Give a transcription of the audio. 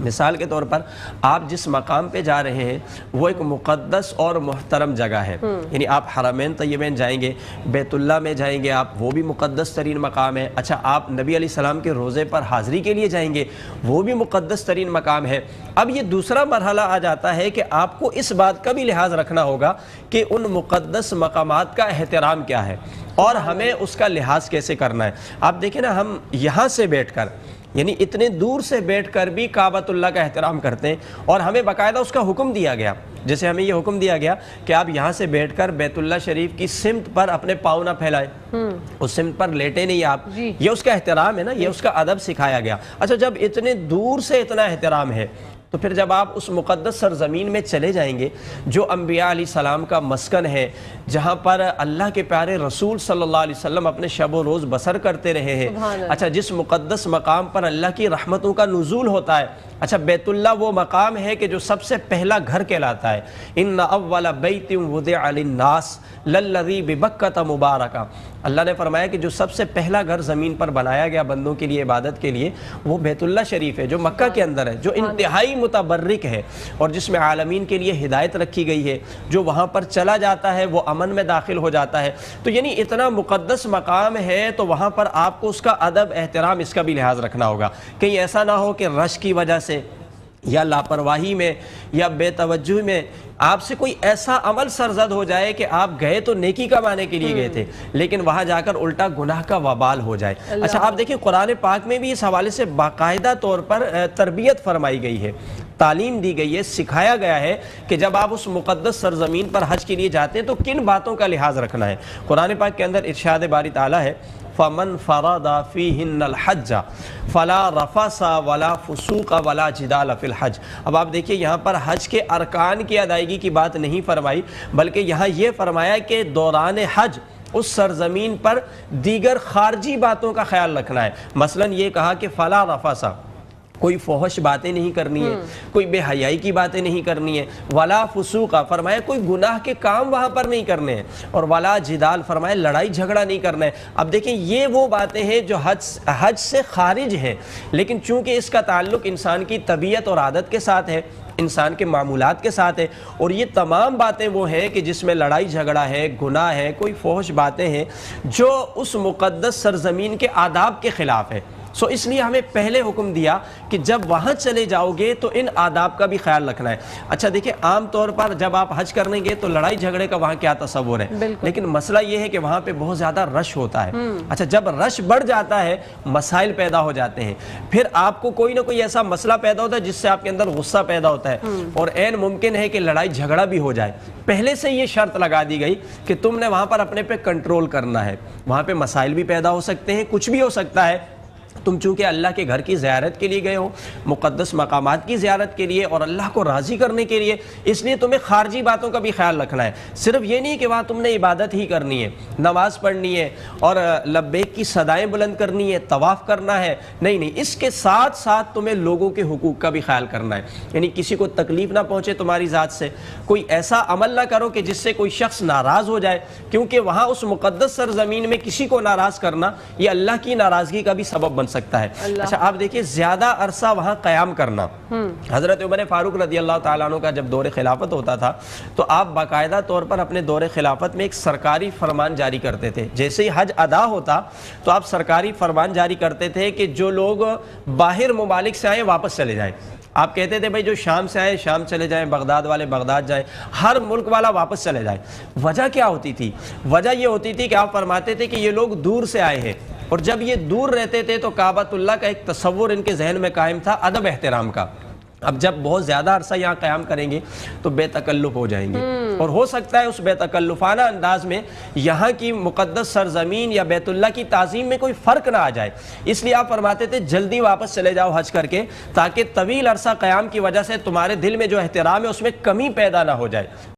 مثال کے طور پر آپ جس مقام پہ جا رہے ہیں وہ ایک مقدس اور محترم جگہ ہے، یعنی آپ حرمین طیبین جائیں گے، بیت اللہ میں جائیں گے آپ، وہ بھی مقدس ترین مقام ہے۔ اچھا آپ نبی علیہ السلام کے روزے پر حاضری کے لیے جائیں گے، وہ بھی مقدس ترین مقام ہے۔ اب یہ دوسرا مرحلہ آ جاتا ہے کہ آپ کو اس بات کا بھی لحاظ رکھنا ہوگا کہ ان مقدس مقامات کا احترام کیا ہے اور ہمیں اس کا لحاظ کیسے کرنا ہے۔ آپ دیکھیں نا، ہم یہاں سے بیٹھ کر، یعنی اتنے دور سے بیٹھ کر بھی کعبۃ اللہ کا احترام کرتے ہیں، اور ہمیں باقاعدہ اس کا حکم دیا گیا، جیسے ہمیں یہ حکم دیا گیا کہ آپ یہاں سے بیٹھ کر بیت اللہ شریف کی سمت پر اپنے پاؤں نہ پھیلائیں، اس سمت پر لیٹے نہیں آپ، یہ اس کا احترام ہے نا، یہ اس کا ادب سکھایا گیا۔ اچھا جب اتنے دور سے اتنا احترام ہے تو پھر جب آپ اس مقدس سرزمین میں چلے جائیں گے جو انبیاء علیہ السلام کا مسکن ہے، جہاں پر اللہ کے پیارے رسول صلی اللہ علیہ وسلم اپنے شب و روز بسر کرتے رہے ہیں، اچھا جس مقدس مقام پر اللہ کی رحمتوں کا نزول ہوتا ہے، اچھا بیت اللہ وہ مقام ہے کہ جو سب سے پہلا گھر کہلاتا ہے۔ ان اول بیت وضع للناس للذی ببکۃ مبارکہ، اللہ نے فرمایا کہ جو سب سے پہلا گھر زمین پر بنایا گیا بندوں کے لیے عبادت کے لیے وہ بیت اللہ شریف ہے، جو مکہ کے اندر ہے، جو انتہائی متبرک ہے اور جس میں عالمین کے لیے ہدایت رکھی گئی ہے، جو وہاں پر چلا جاتا ہے وہ امن میں داخل ہو جاتا ہے۔ تو یعنی اتنا مقدس مقام ہے تو وہاں پر آپ کو اس کا ادب احترام اس کا بھی لحاظ رکھنا ہوگا، کہیں ایسا نہ ہو کہ رش کی وجہ سے یا لاپرواہی میں یا بے توجہی میں آپ سے کوئی ایسا عمل سرزد ہو جائے کہ آپ گئے تو نیکی کمانے کے لیے گئے تھے لیکن وہاں جا کر الٹا گناہ کا وبال ہو جائے۔ اچھا آپ دیکھیں قرآن پاک میں بھی اس حوالے سے باقاعدہ طور پر تربیت فرمائی گئی ہے، تعلیم دی گئی ہے، سکھایا گیا ہے کہ جب آپ اس مقدس سرزمین پر حج کے لیے جاتے ہیں تو کن باتوں کا لحاظ رکھنا ہے۔ قرآن پاک کے اندر ارشاد باری تعالیٰ ہے فَمَنْ فَرَضَ فِيهِنَّ الْحَجَّ فَلَا رَفَثَ وَلَا فُسُوقَ وَلَا جِدَالَ فِي الْحَجِّ۔ اب آپ دیکھیے یہاں پر حج کے ارکان کی ادائیگی کی بات نہیں فرمائی، بلکہ یہاں یہ فرمایا کہ دوران حج اس سرزمین پر دیگر خارجی باتوں کا خیال رکھنا ہے۔ مثلا یہ کہا کہ فَلَا رَفَثَ، کوئی فحش باتیں نہیں کرنی ہے، کوئی بے حیائی کی باتیں نہیں کرنی ہے، ولا فسوق فرمایا کوئی گناہ کے کام وہاں پر نہیں کرنے ہیں، اور ولا جدال فرمایا لڑائی جھگڑا نہیں کرنا ہے۔ اب دیکھیں یہ وہ باتیں ہیں جو حج سے خارج ہیں، لیکن چونکہ اس کا تعلق انسان کی طبیعت اور عادت کے ساتھ ہے، انسان کے معمولات کے ساتھ ہے، اور یہ تمام باتیں وہ ہیں کہ جس میں لڑائی جھگڑا ہے، گناہ ہے، کوئی فحش باتیں ہیں جو اس مقدس سرزمین کے آداب کے خلاف ہے۔ اس لیے ہمیں پہلے حکم دیا کہ جب وہاں چلے جاؤ گے تو ان آداب کا بھی خیال رکھنا ہے۔ اچھا دیکھیں عام طور پر جب آپ حج کرنے گے تو لڑائی جھگڑے کا وہاں کیا تصور ہے، لیکن مسئلہ یہ ہے کہ وہاں پہ بہت زیادہ رش ہوتا ہے۔ اچھا جب رش بڑھ جاتا ہے مسائل پیدا ہو جاتے ہیں، پھر آپ کو کوئی نہ کوئی ایسا مسئلہ پیدا ہوتا ہے جس سے آپ کے اندر غصہ پیدا ہوتا ہے اور عین ممکن ہے کہ لڑائی جھگڑا بھی ہو جائے۔ پہلے سے یہ شرط لگا دی گئی کہ تم نے وہاں پر اپنے پہ کنٹرول کرنا ہے، وہاں پہ مسائل بھی پیدا ہو سکتے ہیں، کچھ بھی ہو سکتا ہے۔ تم چونکہ اللہ کے گھر کی زیارت کے لیے گئے ہو، مقدس مقامات کی زیارت کے لیے اور اللہ کو راضی کرنے کے لیے، اس لیے تمہیں خارجی باتوں کا بھی خیال رکھنا ہے۔ صرف یہ نہیں کہ وہاں تم نے عبادت ہی کرنی ہے، نماز پڑھنی ہے اور لبیک کی صدائیں بلند کرنی ہے، طواف کرنا ہے، نہیں، اس کے ساتھ ساتھ تمہیں لوگوں کے حقوق کا بھی خیال کرنا ہے، یعنی کسی کو تکلیف نہ پہنچے تمہاری ذات سے، کوئی ایسا عمل نہ کرو کہ جس سے کوئی شخص ناراض ہو جائے، کیونکہ وہاں اس مقدس سرزمین میں کسی کو ناراض کرنا یہ اللہ کی ناراضگی کا بھی سبب بن سکتا ہے۔ اچھا آپ دیکھیں زیادہ عرصہ وہاں قیام کرنا، حضرت عمر فاروق رضی اللہ تعالیٰ عنہ کا جب دور خلافت ہوتا تھا تو آپ باقاعدہ طور پر اپنے دور خلافت میں ایک سرکاری فرمان جاری کرتے تھے، جیسے ہی حج ادا ہوتا تو آپ سرکاری فرمان جاری کرتے تھے کہ جو لوگ باہر ممالک سے آئیں واپس چلے جائیں۔ آپ کہتے تھے بھائی جو شام سے آئے شام چلے جائیں، بغداد والے بغداد جائیں، ہر ملک والا واپس چلے جائیں۔ وجہ کیا ہوتی تھی؟ وجہ یہ ہوتی تھی کہ آپ فرماتے تھے کہ یہ لوگ دور سے آئے ہیں، اور جب یہ دور رہتے تھے تو کعبۃ اللہ کا ایک تصور ان کے ذہن میں قائم تھا ادب احترام کا۔ اب جب بہت زیادہ عرصہ یہاں قیام کریں گے تو بے تکلف ہو جائیں گے، اور ہو سکتا ہے اس بے تکلفانہ انداز میں یہاں کی مقدس سرزمین یا بیت اللہ کی تعظیم میں کوئی فرق نہ آ جائے۔ اس لیے آپ فرماتے تھے جلدی واپس چلے جاؤ حج کر کے، تاکہ طویل عرصہ قیام کی وجہ سے تمہارے دل میں جو احترام ہے اس میں کمی پیدا نہ ہو جائے۔